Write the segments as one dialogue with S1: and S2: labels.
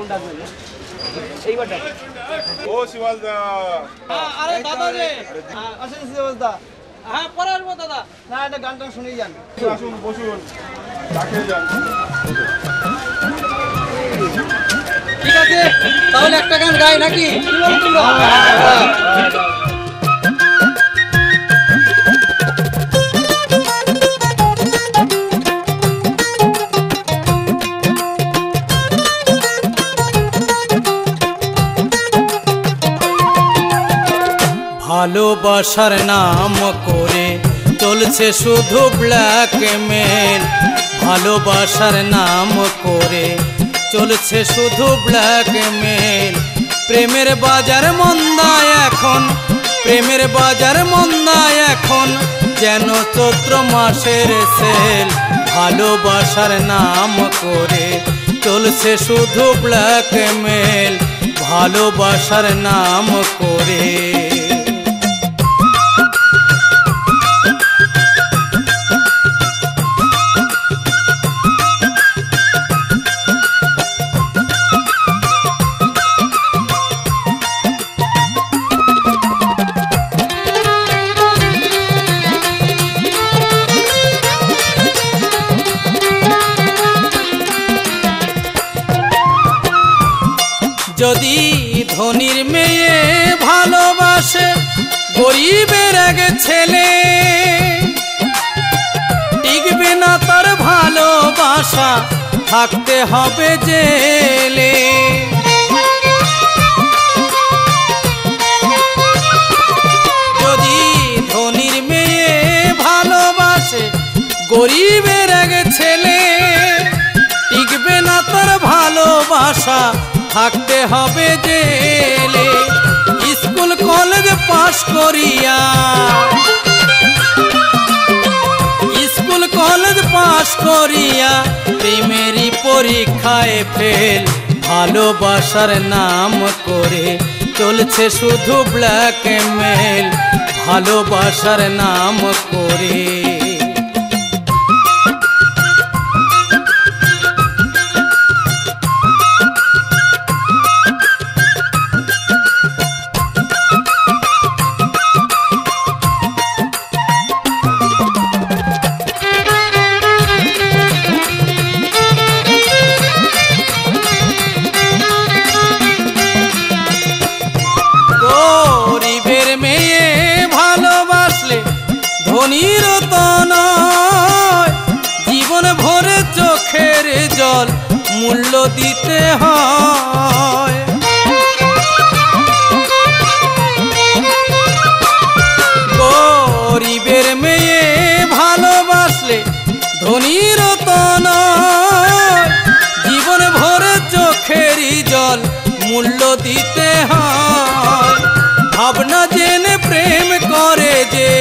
S1: এখন ডাকবেন এইবার ডাকবেন।
S2: ও শিবালদা,
S1: আরে দাদা রে, আসেন শিবালদা। হ্যাঁ পরে আসবো দাদা। না এটা গানটা শুনেই যান।
S2: আসুন বসুন, ডাকে যান।
S1: ঠিক আছে তাহলে একটা গান গাই নাকি? কি বলো তোমরা?
S3: ভালোবাসার নাম করে চলছে শুধু ব্ল্যাকমেল, ভালোবাসার নাম করে চলছে শুধু ব্ল্যাকমেল। প্রেমের বাজার মন্দা এখন, প্রেমের বাজার মন্দা এখন, যেন চৈত্র মাসের সেল। ভালোবাসার নাম করে চলছে শুধু ব্ল্যাকমেল, ভালোবাসার নাম করে। যদি ধনীর মেয়ে ভালোবাসে গরিবের এক ছেলে, টিকবে না তার ভালোবাসা, থাকতে হবে জেলে। যদি ধনীর মেয়ে ভালোবাসে গরিবের এক ছেলে, টিকবে না তার ভালোবাসা, থাকতে হবে জেলে। স্কুল কলেজ পাশ করিয়া, স্কুল কলেজ পাশ করিয়া প্রেমেরই পরীক্ষায় ফেল। ভালোবাসার নাম করে চলছে শুধু ব্ল্যাকমেল, ভালোবাসার নাম করে। গরিবের মেয়ে ভালোবাসলে ধনীর তো নয়, জীবন ভরে চোখের জল মূল্য দিতে হয়। গরিবের মেয়ে ভালোবাসলে ধনীর তো নয়, জীবন ভরে চোখের জল মূল্য দিতে হয়। ভাবনা জেনে প্রেম করে যে,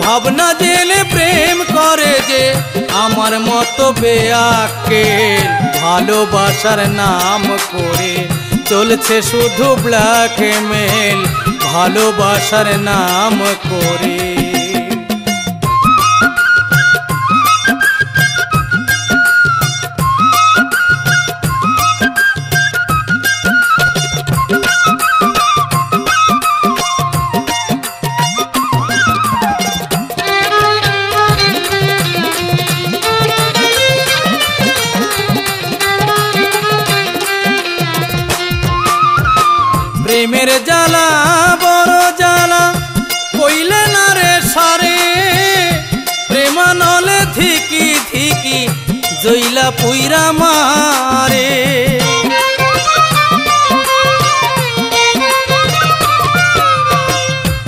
S3: ভাবনা জেনে প্রেম করে যে আমার মতো বেয়াক্কেল। ভালোবাসার নাম করে চলছে শুধু ব্ল্যাকমেল, ভালোবাসার নাম করে। প্রেমের জ্বালা বড় জ্বালা কইলে না রে সারে, প্রেমানলে ধিকি ধিকি জইলা পুইরা মারে।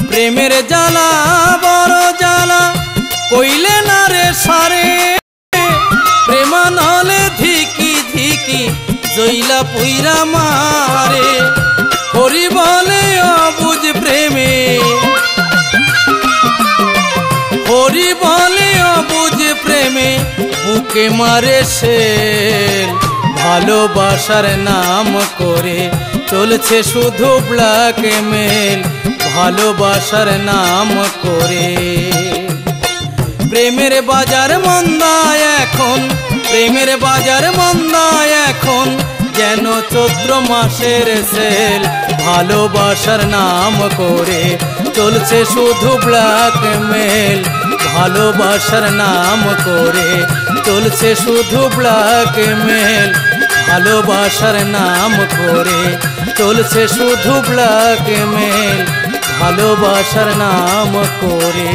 S3: প্রেমের জ্বালা বড় জ্বালা কইলে না রে সারে, প্রেমানলে ধিকি ধিকি জইলা পুইরা মারে। হরি বলে অবুঝ প্রেমে, হরি বলে অবুঝ প্রেমে বুকে মারে শেল। ভালোবাসার নাম করে চলছে শুধু ব্ল্যাকমেল, ভালোবাসার নাম করে। প্রেমের বাজার মন্দা এখন, প্রেমের বাজার মন্দা কেন চৈত্র মাসের সেল ভালোবাসার নাম করে চলছে শুধু ব্ল্যাকমেল ভালোবাসার নাম করে চলছে শুধু ব্ল্যাকমেল ভালোবাসার নাম করে চলছে শুধু ব্ল্যাকমেল ভালোবাসার নাম করে